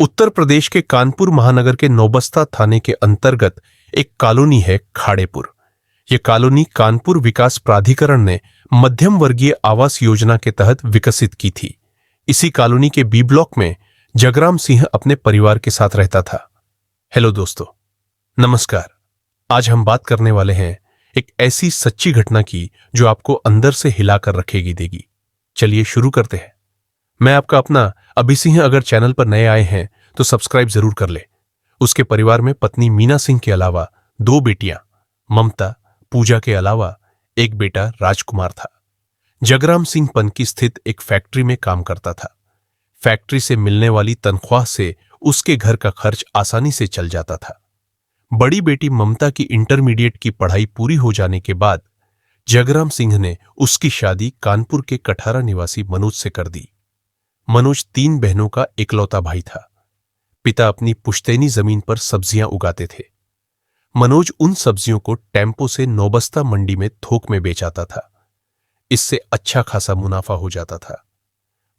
उत्तर प्रदेश के कानपुर महानगर के नौबस्ता थाने के अंतर्गत एक कॉलोनी है खाड़ेपुर। यह कॉलोनी कानपुर विकास प्राधिकरण ने मध्यम वर्गीय आवास योजना के तहत विकसित की थी। इसी कॉलोनी के बी ब्लॉक में जगराम सिंह अपने परिवार के साथ रहता था। हेलो दोस्तों, नमस्कार। आज हम बात करने वाले हैं एक ऐसी सच्ची घटना की जो आपको अंदर से हिलाकर रखेगी देगी। चलिए शुरू करते हैं। मैं आपका अपना अभी सिंह। अगर चैनल पर नए आए हैं तो सब्सक्राइब जरूर कर ले। उसके परिवार में पत्नी मीना सिंह के अलावा 2 बेटियां ममता, पूजा के अलावा एक बेटा राजकुमार था। जगराम सिंह पनकी स्थित एक फैक्ट्री में काम करता था। फैक्ट्री से मिलने वाली तनख्वाह से उसके घर का खर्च आसानी से चल जाता था। बड़ी बेटी ममता की इंटरमीडिएट की पढ़ाई पूरी हो जाने के बाद जगराम सिंह ने उसकी शादी कानपुर के कठारा निवासी मनोज से कर दी। मनोज 3 बहनों का इकलौता भाई था। पिता अपनी पुश्तैनी जमीन पर सब्जियां उगाते थे। मनोज उन सब्जियों को टेम्पो से नौबस्ता मंडी में थोक में बेचाता था। इससे अच्छा खासा मुनाफा हो जाता था।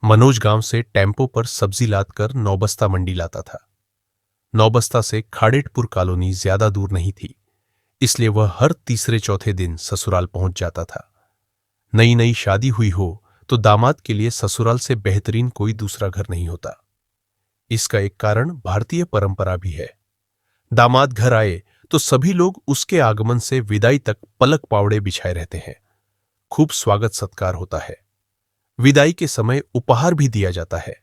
मनोज गांव से टेम्पो पर सब्जी लादकर नौबस्ता मंडी लाता था। नौबस्ता से खाड़ेपुर कॉलोनी ज्यादा दूर नहीं थी, इसलिए वह हर तीसरे चौथे दिन ससुराल पहुंच जाता था। नई नई शादी हुई हो तो दामाद के लिए ससुराल से बेहतरीन कोई दूसरा घर नहीं होता। इसका एक कारण भारतीय परंपरा भी है। दामाद घर आए तो सभी लोग उसके आगमन से विदाई तक पलक पावड़े बिछाए रहते हैं। खूब स्वागत सत्कार होता है। विदाई के समय उपहार भी दिया जाता है।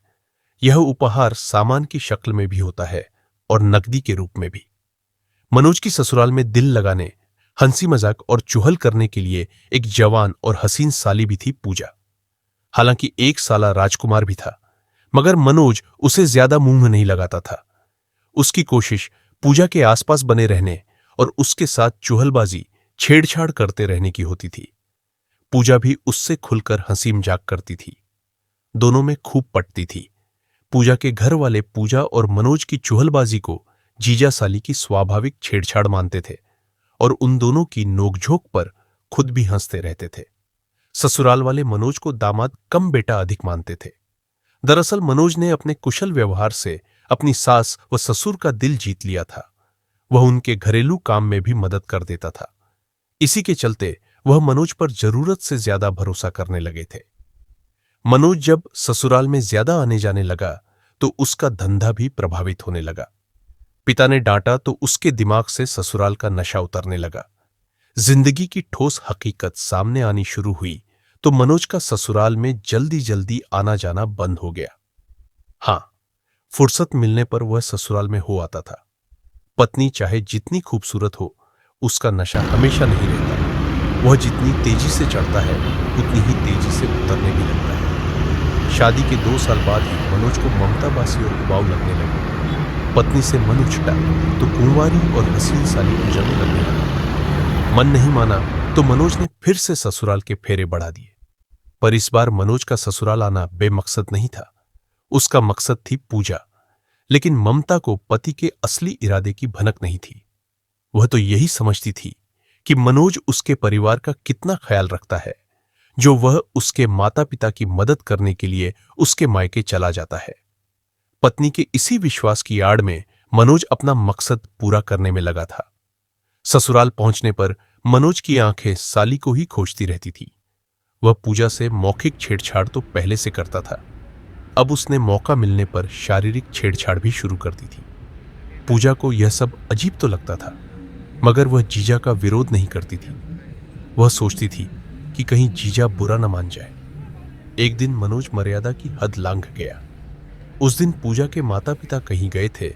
यह उपहार सामान की शक्ल में भी होता है और नकदी के रूप में भी। मनोज की ससुराल में दिल लगाने, हंसी मजाक और चुहल करने के लिए एक जवान और हसीन साली भी थी, पूजा। हालांकि 1 साला राजकुमार भी था, मगर मनोज उसे ज्यादा मुंह नहीं लगाता था। उसकी कोशिश पूजा के आसपास बने रहने और उसके साथ चुहलबाजी, छेड़छाड़ करते रहने की होती थी। पूजा भी उससे खुलकर हंसी मजाक करती थी। दोनों में खूब पटती थी। पूजा के घर वाले पूजा और मनोज की चुहलबाजी को जीजा साली की स्वाभाविक छेड़छाड़ मानते थे और उन दोनों की नोकझोंक पर खुद भी हंसते रहते थे। ससुराल वाले मनोज को दामाद कम बेटा अधिक मानते थे। दरअसल मनोज ने अपने कुशल व्यवहार से अपनी सास व ससुर का दिल जीत लिया था। वह उनके घरेलू काम में भी मदद कर देता था। इसी के चलते वह मनोज पर जरूरत से ज्यादा भरोसा करने लगे थे। मनोज जब ससुराल में ज्यादा आने जाने लगा तो उसका धंधा भी प्रभावित होने लगा। पिता ने डांटा तो उसके दिमाग से ससुराल का नशा उतरने लगा। जिंदगी की ठोस हकीकत सामने आनी शुरू हुई तो मनोज का ससुराल में जल्दी जल्दी आना जाना बंद हो गया। हाँ, फुर्सत मिलने पर वह ससुराल में हो आता था। पत्नी चाहे जितनी खूबसूरत हो, उसका नशा हमेशा नहीं रहता। वह जितनी तेजी से चढ़ता है उतनी ही तेजी से उतरने भी लगता है। शादी के 2 साल बाद ही मनोज को ममताबासी और उबाऊ लगने लगी। पत्नी से मन उछटा तो कुंवारी और हसीन साली को जंग लगने लगा। मन नहीं माना तो मनोज ने फिर से ससुराल के फेरे बढ़ा दिए। पर इस बार मनोज का ससुराल आना बेमकसद नहीं था। उसका मकसद थी पूजा। लेकिन ममता को पति के असली इरादे की भनक नहीं थी। वह तो यही समझती थी कि मनोज उसके परिवार का कितना ख्याल रखता है, जो वह उसके माता पिता की मदद करने के लिए उसके मायके चला जाता है। पत्नी के इसी विश्वास की आड़ में मनोज अपना मकसद पूरा करने में लगा था। ससुराल पहुंचने पर मनोज की आंखें साली को ही खोजती रहती थी। वह पूजा से मौखिक छेड़छाड़ तो पहले से करता था, अब उसने मौका मिलने पर शारीरिक छेड़छाड़ भी शुरू कर दी थी। पूजा को यह सब अजीब तो लगता था, मगर वह जीजा का विरोध नहीं करती थी। वह सोचती थी कि कहीं जीजा बुरा न मान जाए। एक दिन मनोज मर्यादा की हद लांघ गया। उस दिन पूजा के माता पिता कहीं गए थे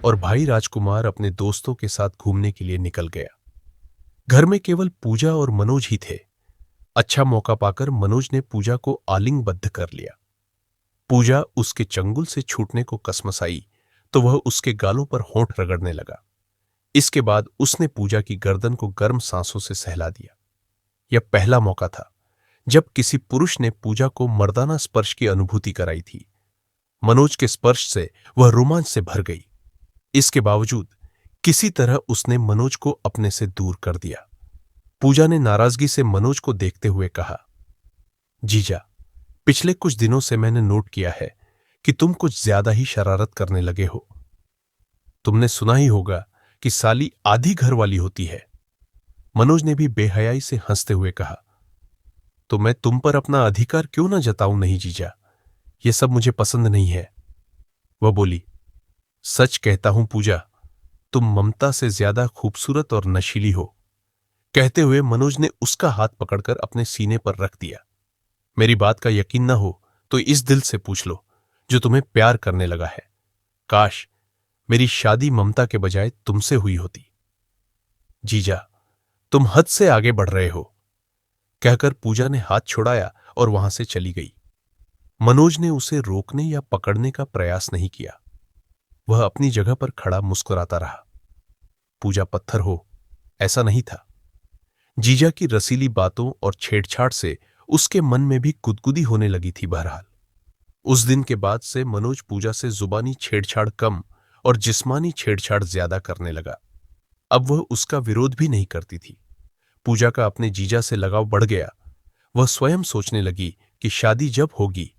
और भाई राजकुमार अपने दोस्तों के साथ घूमने के लिए निकल गया। घर में केवल पूजा और मनोज ही थे। अच्छा मौका पाकर मनोज ने पूजा को आलिंगबद्ध कर लिया। पूजा उसके चंगुल से छूटने को कसमसाई तो वह उसके गालों पर होंठ रगड़ने लगा। इसके बाद उसने पूजा की गर्दन को गर्म सांसों से सहला दिया। यह पहला मौका था जब किसी पुरुष ने पूजा को मर्दाना स्पर्श की अनुभूति कराई थी। मनोज के स्पर्श से वह रोमांच से भर गई। इसके बावजूद किसी तरह उसने मनोज को अपने से दूर कर दिया। पूजा ने नाराजगी से मनोज को देखते हुए कहा, जीजा, पिछले कुछ दिनों से मैंने नोट किया है कि तुम कुछ ज्यादा ही शरारत करने लगे हो। तुमने सुना ही होगा कि साली आधी घर वाली होती है। मनोज ने भी बेहयाई से हंसते हुए कहा, तो मैं तुम पर अपना अधिकार क्यों ना जताऊं? नहीं जीजा, यह सब मुझे पसंद नहीं है। वह बोली, सच कहता हूं पूजा, तुम ममता से ज्यादा खूबसूरत और नशीली हो। कहते हुए मनोज ने उसका हाथ पकड़कर अपने सीने पर रख दिया। मेरी बात का यकीन ना हो तो इस दिल से पूछ लो जो तुम्हें प्यार करने लगा है। काश मेरी शादी ममता के बजाय तुमसे हुई होती। जीजा, तुम हद से आगे बढ़ रहे हो, कहकर पूजा ने हाथ छुड़ाया और वहां से चली गई। मनोज ने उसे रोकने या पकड़ने का प्रयास नहीं किया। वह अपनी जगह पर खड़ा मुस्कुराता रहा। पूजा पत्थर हो, ऐसा नहीं था। जीजा की रसीली बातों और छेड़छाड़ से उसके मन में भी गुदगुदी होने लगी थी। बहरहाल उस दिन के बाद से मनोज पूजा से जुबानी छेड़छाड़ कम और जिस्मानी छेड़छाड़ ज्यादा करने लगा। अब वह उसका विरोध भी नहीं करती थी। पूजा का अपने जीजा से लगाव बढ़ गया। वह स्वयं सोचने लगी कि शादी जब होगी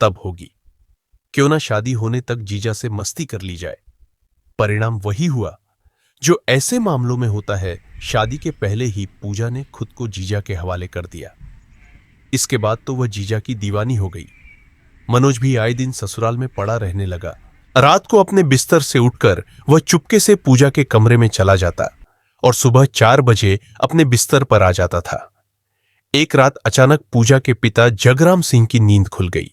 तब होगी, क्यों ना शादी होने तक जीजा से मस्ती कर ली जाए। परिणाम वही हुआ जो ऐसे मामलों में होता है। शादी के पहले ही पूजा ने खुद को जीजा के हवाले कर दिया। इसके बाद तो वह जीजा की दीवानी हो गई। मनोज भी आए दिन ससुराल में पड़ा रहने लगा। रात को अपने बिस्तर से उठकर वह चुपके से पूजा के कमरे में चला जाता और सुबह 4 बजे अपने बिस्तर पर आ जाता था। एक रात अचानक पूजा के पिता जगराम सिंह की नींद खुल गई।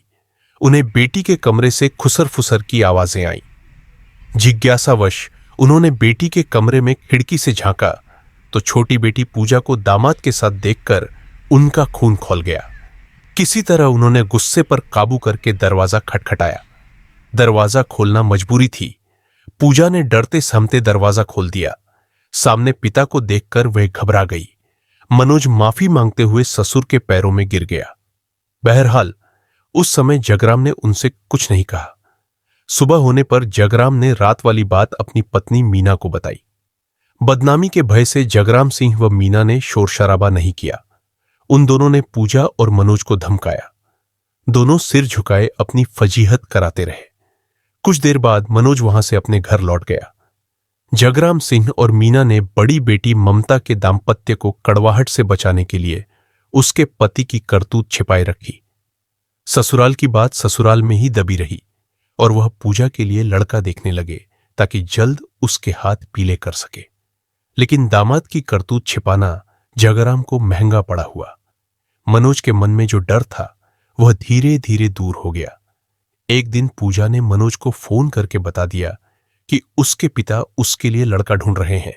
उन्हें बेटी के कमरे से खुसर फुसर की आवाजें आईं। जिज्ञासावश उन्होंने बेटी के कमरे में खिड़की से झांका तो छोटी बेटी पूजा को दामाद के साथ देखकर उनका खून खौल गया। किसी तरह उन्होंने गुस्से पर काबू करके दरवाजा खटखटाया। दरवाजा खोलना मजबूरी थी। पूजा ने डरते सहमते दरवाजा खोल दिया। सामने पिता को देखकर वह घबरा गई। मनोज माफी मांगते हुए ससुर के पैरों में गिर गया। बहरहाल उस समय जगराम ने उनसे कुछ नहीं कहा। सुबह होने पर जगराम ने रात वाली बात अपनी पत्नी मीना को बताई। बदनामी के भय से जगराम सिंह व मीना ने शोर शराबा नहीं किया। उन दोनों ने पूजा और मनोज को धमकाया। दोनों सिर झुकाए अपनी फजीहत कराते रहे। कुछ देर बाद मनोज वहां से अपने घर लौट गया। जगराम सिंह और मीना ने बड़ी बेटी ममता के दाम्पत्य को कड़वाहट से बचाने के लिए उसके पति की करतूत छिपाए रखी। ससुराल की बात ससुराल में ही दबी रही और वह पूजा के लिए लड़का देखने लगे ताकि जल्द उसके हाथ पीले कर सके। लेकिन दामाद की करतूत छिपाना जगराम को महंगा पड़ा हुआ। मनोज के मन में जो डर था वह धीरे धीरे दूर हो गया। एक दिन पूजा ने मनोज को फोन करके बता दिया कि उसके पिता उसके लिए लड़का ढूंढ रहे हैं।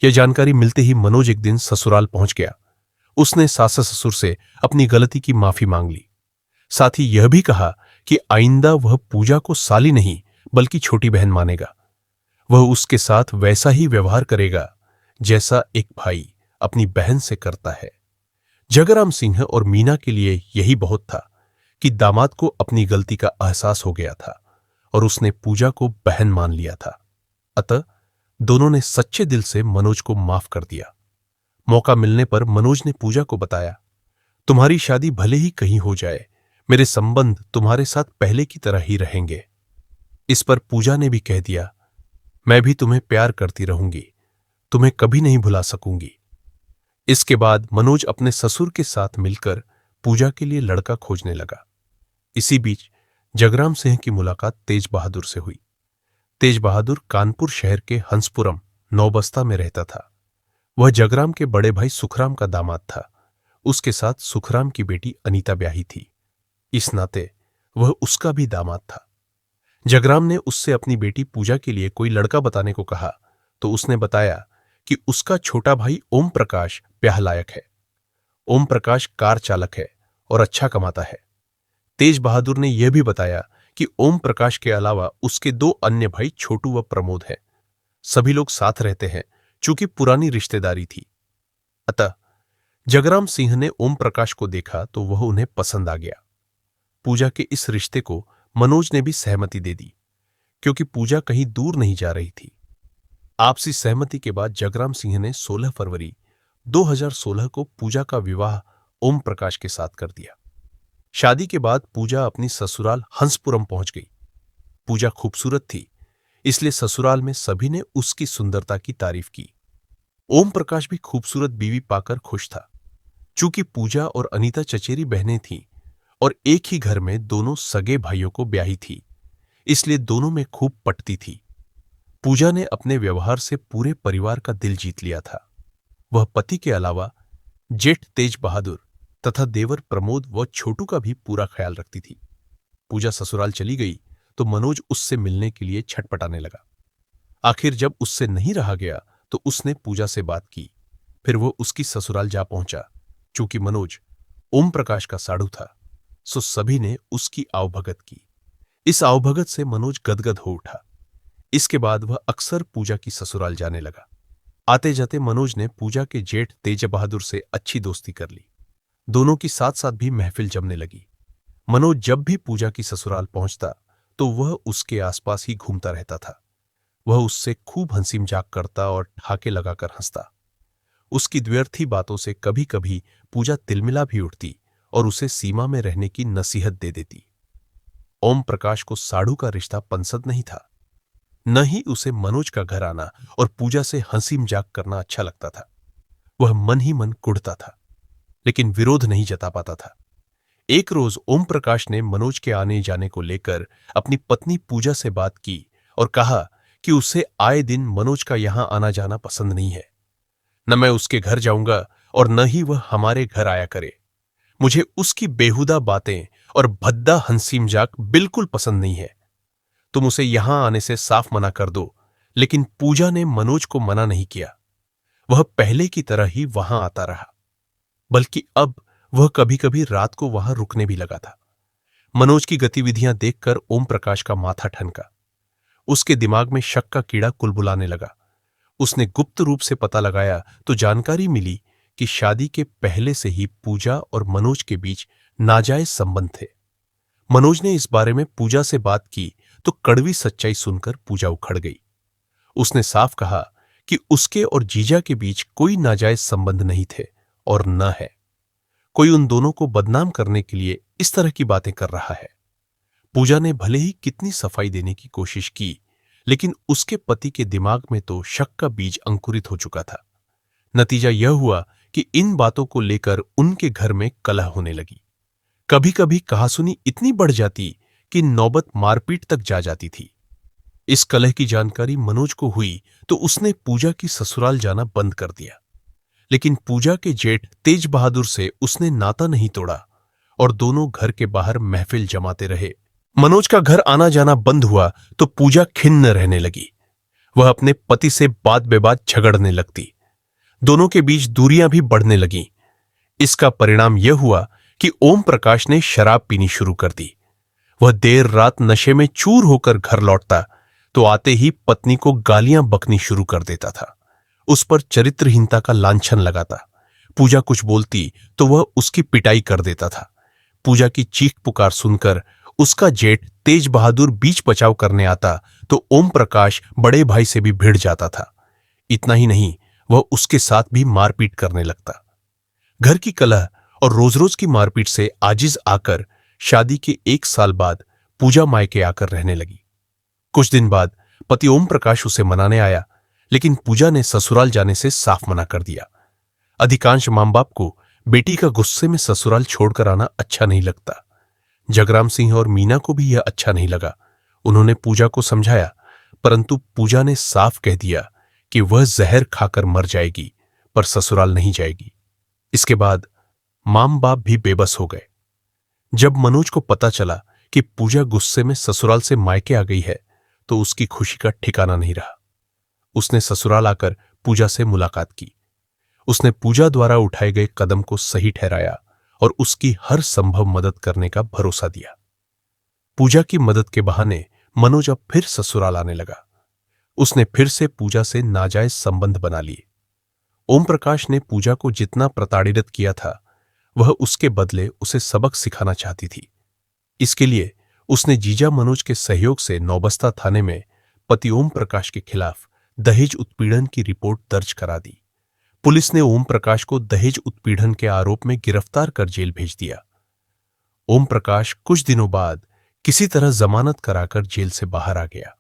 यह जानकारी मिलते ही मनोज एक दिन ससुराल पहुंच गया। उसने सास ससुर से अपनी गलती की माफी मांग ली। साथ ही यह भी कहा कि आइंदा वह पूजा को साली नहीं बल्कि छोटी बहन मानेगा। वह उसके साथ वैसा ही व्यवहार करेगा जैसा एक भाई अपनी बहन से करता है। जगराम सिंह और मीना के लिए यही बहुत था कि दामाद को अपनी गलती का एहसास हो गया था और उसने पूजा को बहन मान लिया था। अतः दोनों ने सच्चे दिल से मनोज को माफ कर दिया। मौका मिलने पर मनोज ने पूजा को बताया, तुम्हारी शादी भले ही कहीं हो जाए, मेरे संबंध तुम्हारे साथ पहले की तरह ही रहेंगे। इस पर पूजा ने भी कह दिया, मैं भी तुम्हें प्यार करती रहूंगी, तुम्हें कभी नहीं भुला सकूंगी। इसके बाद मनोज अपने ससुर के साथ मिलकर पूजा के लिए लड़का खोजने लगा। इसी बीच जगराम सिंह की मुलाकात तेज बहादुर से हुई। तेज बहादुर कानपुर शहर के हंसपुरम नौबस्ता में रहता था। वह जगराम के बड़े भाई सुखराम का दामाद था। उसके साथ सुखराम की बेटी अनीता ब्याही थी। इस नाते वह उसका भी दामाद था। जगराम ने उससे अपनी बेटी पूजा के लिए कोई लड़का बताने को कहा तो उसने बताया कि उसका छोटा भाई ओम प्रकाश ब्याह लायक है। ओम प्रकाश कार चालक है और अच्छा कमाता है। तेज बहादुर ने यह भी बताया कि ओम प्रकाश के अलावा उसके 2 अन्य भाई छोटू व प्रमोद हैं। सभी लोग साथ रहते हैं चूंकि पुरानी रिश्तेदारी थी। अतः जगराम सिंह ने ओम प्रकाश को देखा तो वह उन्हें पसंद आ गया। पूजा के इस रिश्ते को मनोज ने भी सहमति दे दी क्योंकि पूजा कहीं दूर नहीं जा रही थी। आपसी सहमति के बाद जगराम सिंह ने 16 फरवरी 2016 को पूजा का विवाह ओम प्रकाश के साथ कर दिया। शादी के बाद पूजा अपनी ससुराल हंसपुरम पहुंच गई। पूजा खूबसूरत थी, इसलिए ससुराल में सभी ने उसकी सुंदरता की तारीफ की। ओम प्रकाश भी खूबसूरत बीवी पाकर खुश था। चूंकि पूजा और अनीता चचेरी बहनें थीं और एक ही घर में दोनों सगे भाइयों को ब्याही थी, इसलिए दोनों में खूब पटती थी। पूजा ने अपने व्यवहार से पूरे परिवार का दिल जीत लिया था। वह पति के अलावा जेठ तेज बहादुर तथा देवर प्रमोद व छोटू का भी पूरा ख्याल रखती थी। पूजा ससुराल चली गई तो मनोज उससे मिलने के लिए छटपटाने लगा। आखिर जब उससे नहीं रहा गया तो उसने पूजा से बात की। फिर वो उसकी ससुराल जा पहुंचा। चूंकि मनोज ओम प्रकाश का साड़ू था, सो सभी ने उसकी आवभगत की। इस आवभगत से मनोज गदगद हो उठा। इसके बाद वह अक्सर पूजा की ससुराल जाने लगा। आते जाते मनोज ने पूजा के जेठ तेज बहादुर से अच्छी दोस्ती कर ली। दोनों की साथ साथ भी महफिल जमने लगी। मनोज जब भी पूजा की ससुराल पहुंचता तो वह उसके आसपास ही घूमता रहता था। वह उससे खूब हंसी मजाक करता और ठहाके लगाकर हंसता। उसकी द्व्यर्थी बातों से कभी कभी पूजा तिलमिला भी उठती और उसे सीमा में रहने की नसीहत दे देती। ओम प्रकाश को साड़ू का रिश्ता पसंद नहीं था, न ही उसे मनोज का घर आना और पूजा से हंसी मजाक करना अच्छा लगता था। वह मन ही मन कुढ़ता था, लेकिन विरोध नहीं जता पाता था। एक रोज ओम प्रकाश ने मनोज के आने जाने को लेकर अपनी पत्नी पूजा से बात की और कहा कि उसे आए दिन मनोज का यहां आना जाना पसंद नहीं है। न मैं उसके घर जाऊंगा और न ही वह हमारे घर आया करे। मुझे उसकी बेहुदा बातें और भद्दा हंसी मजाक बिल्कुल पसंद नहीं है। तुम उसे यहां आने से साफ मना कर दो। लेकिन पूजा ने मनोज को मना नहीं किया। वह पहले की तरह ही वहां आता रहा, बल्कि अब वह कभी कभी रात को वहां रुकने भी लगा था। मनोज की गतिविधियां देखकर ओम प्रकाश का माथा ठनका। उसके दिमाग में शक का कीड़ा कुलबुलाने लगा। उसने गुप्त रूप से पता लगाया तो जानकारी मिली कि शादी के पहले से ही पूजा और मनोज के बीच नाजायज संबंध थे। मनोज ने इस बारे में पूजा से बात की तो कड़वी सच्चाई सुनकर पूजा उखड़ गई। उसने साफ कहा कि उसके और जीजा के बीच कोई नाजायज संबंध नहीं थे और न है। कोई उन दोनों को बदनाम करने के लिए इस तरह की बातें कर रहा है। पूजा ने भले ही कितनी सफाई देने की कोशिश की, लेकिन उसके पति के दिमाग में तो शक का बीज अंकुरित हो चुका था। नतीजा यह हुआ कि इन बातों को लेकर उनके घर में कलह होने लगी। कभी कभी कहासुनी इतनी बढ़ जाती कि नौबत मारपीट तक जा जाती थी। इस कलह की जानकारी मनोज को हुई तो उसने पूजा की ससुराल जाना बंद कर दिया। लेकिन पूजा के जेठ तेज बहादुर से उसने नाता नहीं तोड़ा और दोनों घर के बाहर महफिल जमाते रहे। मनोज का घर आना जाना बंद हुआ तो पूजा खिन्न रहने लगी। वह अपने पति से बात बेबात झगड़ने लगती। दोनों के बीच दूरियां भी बढ़ने लगीं। इसका परिणाम यह हुआ कि ओम प्रकाश ने शराब पीनी शुरू कर दी। वह देर रात नशे में चूर होकर घर लौटता तो आते ही पत्नी को गालियां बकनी शुरू कर देता था। उस पर चरित्रहीनता का लांछन लगाता। पूजा कुछ बोलती तो वह उसकी पिटाई कर देता था। पूजा की चीख पुकार सुनकर उसका जेठ तेज बहादुर बीच बचाव करने आता तो ओम प्रकाश बड़े भाई से भी भिड़ जाता था। इतना ही नहीं, वह उसके साथ भी मारपीट करने लगता। घर की कलह और रोज रोज की मारपीट से आजिज आकर शादी के 1 साल बाद पूजा मायके आकर रहने लगी। कुछ दिन बाद पति ओम प्रकाश उसे मनाने आया, लेकिन पूजा ने ससुराल जाने से साफ मना कर दिया। अधिकांश मां बाप को बेटी का गुस्से में ससुराल छोड़कर आना अच्छा नहीं लगता। जगराम सिंह और मीना को भी यह अच्छा नहीं लगा। उन्होंने पूजा को समझाया, परंतु पूजा ने साफ कह दिया कि वह जहर खाकर मर जाएगी, पर ससुराल नहीं जाएगी। इसके बाद मां बाप भी बेबस हो गए। जब मनोज को पता चला कि पूजा गुस्से में ससुराल से मायके आ गई है तो उसकी खुशी का ठिकाना नहीं रहा। उसने ससुराल आकर पूजा से मुलाकात की। उसने पूजा द्वारा उठाए गए कदम को सही ठहराया और उसकी हर संभव मदद करने का भरोसा दिया। पूजा की मदद के बहाने मनोज अब फिर ससुराल आने लगा। उसने फिर से पूजा से नाजायज संबंध बना लिए। ओम प्रकाश ने पूजा को जितना प्रताड़ित किया था, वह उसके बदले उसे सबक सिखाना चाहती थी। इसके लिए उसने जीजा मनोज के सहयोग से नौबस्ता थाने में पति ओम प्रकाश के खिलाफ दहेज उत्पीड़न की रिपोर्ट दर्ज करा दी। पुलिस ने ओम प्रकाश को दहेज उत्पीड़न के आरोप में गिरफ्तार कर जेल भेज दिया। ओम प्रकाश कुछ दिनों बाद किसी तरह जमानत कराकर जेल से बाहर आ गया।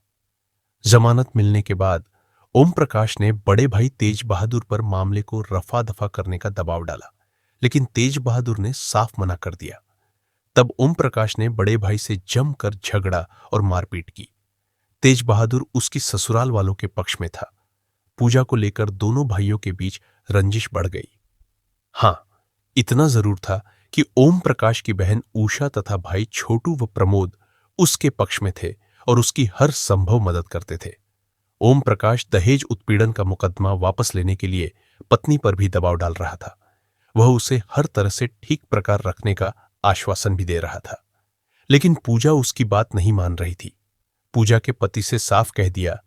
जमानत मिलने के बाद ओम प्रकाश ने बड़े भाई तेज बहादुर पर मामले को रफा दफा करने का दबाव डाला, लेकिन तेज बहादुर ने साफ मना कर दिया। तब ओम प्रकाश ने बड़े भाई से जमकर झगड़ा और मारपीट की। तेज बहादुर उसकी ससुराल वालों के पक्ष में था। पूजा को लेकर दोनों भाइयों के बीच रंजिश बढ़ गई। हां, इतना जरूर था कि ओम प्रकाश की बहन उषा तथा भाई छोटू व प्रमोद उसके पक्ष में थे और उसकी हर संभव मदद करते थे। ओम प्रकाश दहेज उत्पीड़न का मुकदमा वापस लेने के लिए पत्नी पर भी दबाव डाल रहा था। वह उसे हर तरह से ठीक प्रकार रखने का आश्वासन भी दे रहा था, लेकिन पूजा उसकी बात नहीं मान रही थी। पूजा के पति से साफ कह दिया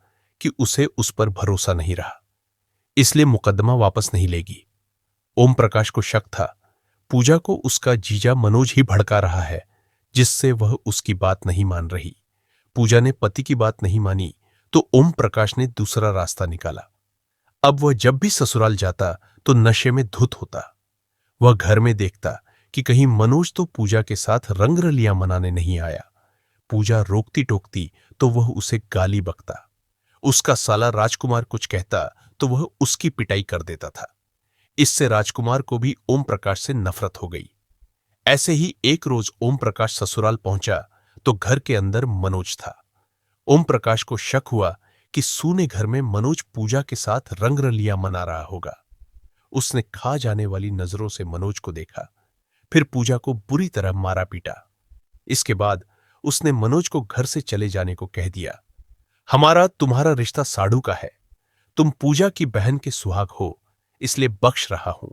कि उसे उस पर भरोसा नहीं रहा, इसलिए मुकदमा वापस नहीं लेगी। ओम प्रकाश को शक था पूजा को उसका जीजा मनोज ही भड़का रहा है, जिससे वह उसकी बात नहीं मान रही। पूजा ने पति की बात नहीं मानी तो ओम प्रकाश ने दूसरा रास्ता निकाला। अब वह जब भी ससुराल जाता तो नशे में धुत होता। वह घर में देखता कि कहीं मनोज तो पूजा के साथ रंगरलियां मनाने नहीं आया। पूजा रोकती टोकती तो वह उसे गाली बकता। उसका साला राजकुमार कुछ कहता तो वह उसकी पिटाई कर देता था। इससे राजकुमार को भी ओम प्रकाश से नफरत हो गई। ऐसे ही एक रोज ओम प्रकाश ससुराल पहुंचा तो घर के अंदर मनोज था। ओम प्रकाश को शक हुआ कि सूने घर में मनोज पूजा के साथ रंगरलियां मना रहा होगा। उसने खा जाने वाली नजरों से मनोज को देखा, फिर पूजा को बुरी तरह मारा पीटा। इसके बाद उसने मनोज को घर से चले जाने को कह दिया। हमारा तुम्हारा रिश्ता साढ़ू का है। तुम पूजा की बहन के सुहाग हो, इसलिए बख्श रहा हूं।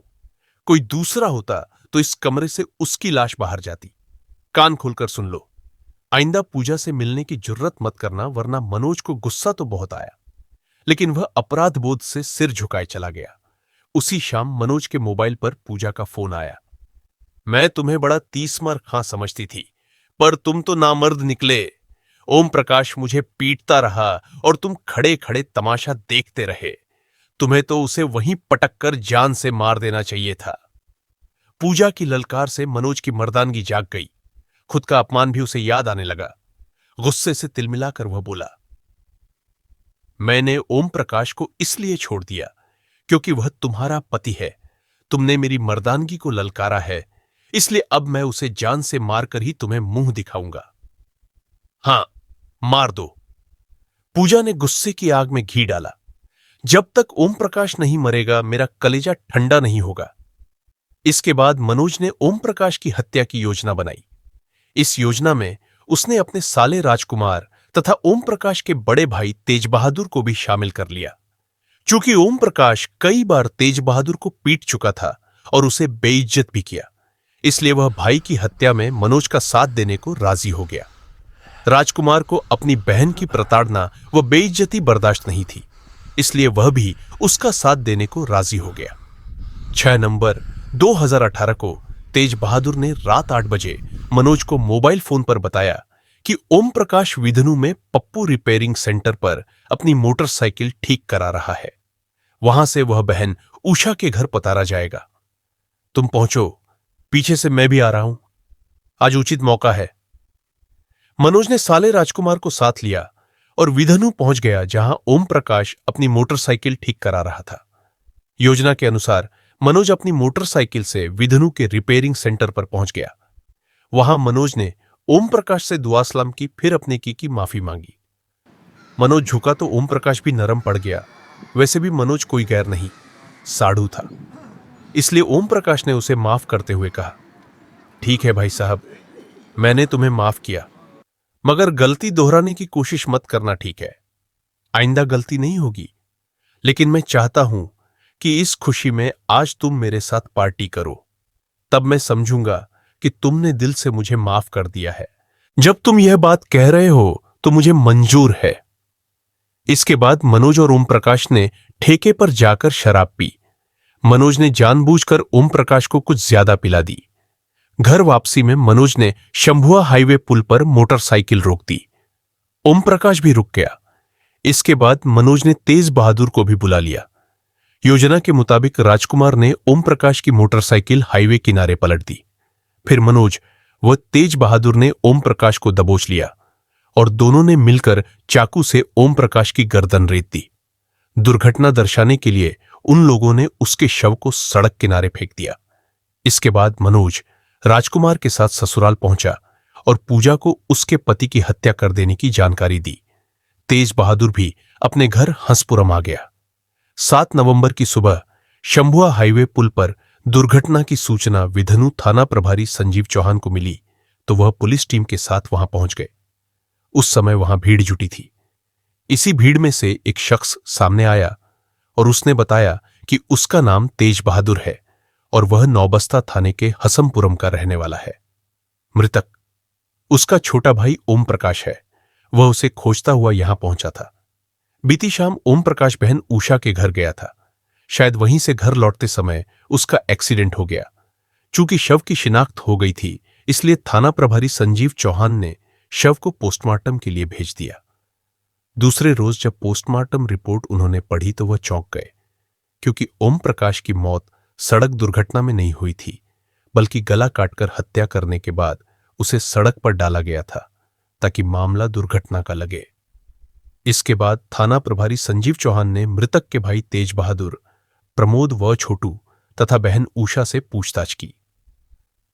कोई दूसरा होता तो इस कमरे से उसकी लाश बाहर जाती। कान खोलकर सुन लो, आइंदा पूजा से मिलने की जुर्रत मत करना, वरना मनोज को गुस्सा तो बहुत आया, लेकिन वह अपराध बोध से सिर झुकाए चला गया। उसी शाम मनोज के मोबाइल पर पूजा का फोन आया। मैं तुम्हें बड़ा तीसमार खां समझती थी, पर तुम तो नामर्द निकले। ओम प्रकाश मुझे पीटता रहा और तुम खड़े खड़े तमाशा देखते रहे। तुम्हें तो उसे वहीं पटक कर जान से मार देना चाहिए था। पूजा की ललकार से मनोज की मर्दानगी जाग गई। खुद का अपमान भी उसे याद आने लगा। गुस्से से तिलमिलाकर वह बोला, मैंने ओम प्रकाश को इसलिए छोड़ दिया क्योंकि वह तुम्हारा पति है। तुमने मेरी मर्दानगी को ललकारा है, इसलिए अब मैं उसे जान से मारकर ही तुम्हें मुंह दिखाऊंगा। हां, मार दो। पूजा ने गुस्से की आग में घी डाला। जब तक ओम प्रकाश नहीं मरेगा मेरा कलेजा ठंडा नहीं होगा। इसके बाद मनोज ने ओम प्रकाश की हत्या की योजना बनाई। इस योजना में उसने अपने साले राजकुमार तथा ओम प्रकाश के बड़े भाई तेज बहादुर को भी शामिल कर लिया। चूंकि ओम प्रकाश कई बार तेज बहादुर को पीट चुका था और उसे बेइज्जत भी किया, इसलिए वह भाई की हत्या में मनोज का साथ देने को राजी हो गया। राजकुमार को अपनी बहन की प्रताड़ना व बेइज्जती बर्दाश्त नहीं थी, इसलिए वह भी उसका साथ देने को राजी हो गया। 6 नवंबर 2018 को तेज बहादुर ने रात 8 बजे मनोज को मोबाइल फोन पर बताया कि ओम प्रकाश विधनु में पप्पू रिपेयरिंग सेंटर पर अपनी मोटरसाइकिल ठीक करा रहा है। वहां से वह बहन उषा के घर पतारा जाएगा। तुम पहुंचो, पीछे से मैं भी आ रहा हूं। आज उचित मौका है। मनोज ने साले राजकुमार को साथ लिया और विधनु पहुंच गया, जहां ओम प्रकाश अपनी मोटरसाइकिल ठीक करा रहा था। योजना के अनुसार मनोज अपनी मोटरसाइकिल से विधनु के रिपेयरिंग सेंटर पर पहुंच गया। वहां मनोज ने ओम प्रकाश से दुआ सलाम की, फिर अपने की माफी मांगी। मनोज झुका तो ओम प्रकाश भी नरम पड़ गया। वैसे भी मनोज कोई गैर नहीं, साढ़ू था, इसलिए ओम प्रकाश ने उसे माफ करते हुए कहा, ठीक है भाई साहब, मैंने तुम्हें माफ किया, मगर गलती दोहराने की कोशिश मत करना, ठीक है? आइंदा गलती नहीं होगी। लेकिन मैं चाहता हूं कि इस खुशी में आज तुम मेरे साथ पार्टी करो, तब मैं समझूंगा कि तुमने दिल से मुझे माफ कर दिया है। जब तुम यह बात कह रहे हो तो मुझे मंजूर है। इसके बाद मनोज और ओम प्रकाश ने ठेके पर जाकर शराब पी। मनोज ने जानबूझकर ओम प्रकाश को कुछ ज्यादा पिला दी। घर वापसी में मनोज ने शंभुआ हाईवे पुल पर मोटरसाइकिल रोक दी। ओम प्रकाश भी रुक गया। इसके बाद मनोज ने तेज बहादुर को भी बुला लिया। योजना के मुताबिक राजकुमार ने ओम प्रकाश की मोटरसाइकिल हाईवे किनारे पलट दी। फिर मनोज वह तेज बहादुर ने ओम प्रकाश को दबोच लिया और दोनों ने मिलकर चाकू से ओम प्रकाश की गर्दन रेत दी। दुर्घटना दर्शाने के लिए उन लोगों ने उसके शव को सड़क किनारे फेंक दिया। इसके बाद मनोज राजकुमार के साथ ससुराल पहुंचा और पूजा को उसके पति की हत्या कर देने की जानकारी दी। तेज बहादुर भी अपने घर हंसपुरम आ गया। 7 नवंबर की सुबह शंभुआ हाईवे पुल पर दुर्घटना की सूचना विधनु थाना प्रभारी संजीव चौहान को मिली तो वह पुलिस टीम के साथ वहां पहुंच गए। उस समय वहां भीड़ जुटी थी। इसी भीड़ में से एक शख्स सामने आया और उसने बताया कि उसका नाम तेज बहादुर है और वह नौबस्ता थाने के हसमपुरम का रहने वाला है। मृतक उसका छोटा भाई ओम प्रकाश है। वह उसे खोजता हुआ यहां पहुंचा था। बीती शाम ओम प्रकाश बहन उषा के घर गया था। शायद वहीं से घर लौटते समय उसका एक्सीडेंट हो गया। चूंकि शव की शिनाख्त हो गई थी, इसलिए थाना प्रभारी संजीव चौहान ने शव को पोस्टमार्टम के लिए भेज दिया। दूसरे रोज जब पोस्टमार्टम रिपोर्ट उन्होंने पढ़ी तो वह चौंक गए, क्योंकि ओम प्रकाश की मौत सड़क दुर्घटना में नहीं हुई थी, बल्कि गला काटकर हत्या करने के बाद उसे सड़क पर डाला गया था ताकि मामला दुर्घटना का लगे। इसके बाद थाना प्रभारी संजीव चौहान ने मृतक के भाई तेज बहादुर, प्रमोद व छोटू तथा बहन उषा से पूछताछ की।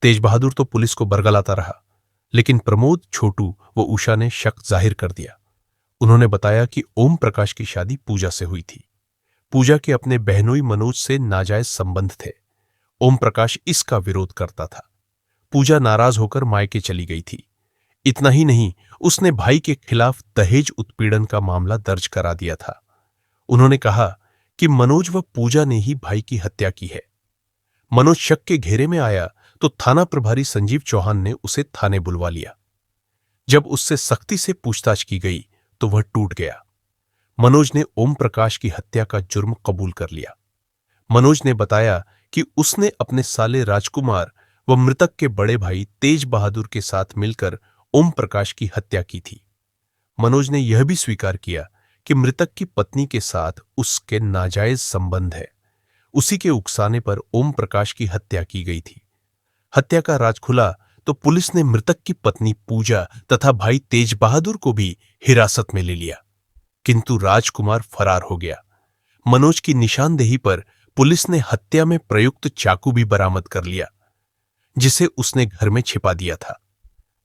तेज बहादुर तो पुलिस को बरगलाता रहा, लेकिन प्रमोद, छोटू व उषा ने शक जाहिर कर दिया। उन्होंने बताया कि ओम प्रकाश की शादी पूजा से हुई थी। पूजा के अपने बहनोई मनोज से नाजायज संबंध थे। ओम प्रकाश इसका विरोध करता था। पूजा नाराज होकर मायके चली गई थी। इतना ही नहीं, उसने भाई के खिलाफ दहेज उत्पीड़न का मामला दर्ज करा दिया था। उन्होंने कहा कि मनोज व पूजा ने ही भाई की हत्या की है। मनोज शक के घेरे में आया तो थाना प्रभारी संजीव चौहान ने उसे थाने बुलवा लिया। जब उससे सख्ती से पूछताछ की गई तो वह टूट गया। मनोज ने ओम प्रकाश की हत्या का जुर्म कबूल कर लिया। मनोज ने बताया कि उसने अपने साले राजकुमार व मृतक के बड़े भाई तेज बहादुर के साथ मिलकर ओम प्रकाश की हत्या की थी। मनोज ने यह भी स्वीकार किया कि मृतक की पत्नी के साथ उसके नाजायज संबंध है। उसी के उकसाने पर ओम प्रकाश की हत्या की गई थी। हत्या का राज खुला तो पुलिस ने मृतक की पत्नी पूजा तथा भाई तेज बहादुर को भी हिरासत में ले लिया, किंतु राजकुमार फरार हो गया। मनोज की निशानदेही पर पुलिस ने हत्या में प्रयुक्त चाकू भी बरामद कर लिया, जिसे उसने घर में छिपा दिया था।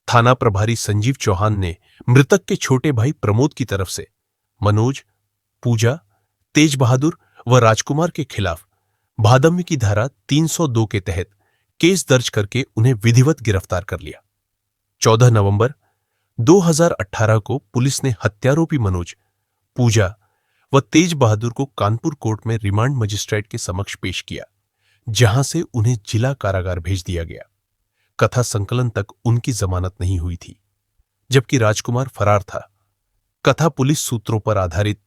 थाना प्रभारी संजीव चौहान ने मृतक के छोटे भाई प्रमोद की तरफ से मनोज, पूजा, तेज बहादुर व राजकुमार के खिलाफ भादम्य की धारा 302 के तहत केस दर्ज करके उन्हें विधिवत गिरफ्तार कर लिया। 14 नवंबर 2018 को पुलिस ने हत्यारोपी मनोज, पूजा व तेज बहादुर को कानपुर कोर्ट में रिमांड मजिस्ट्रेट के समक्ष पेश किया, जहां से उन्हें जिला कारागार भेज दिया गया। कथा संकलन तक उनकी जमानत नहीं हुई थी, जबकि राजकुमार फरार था। कथा पुलिस सूत्रों पर आधारित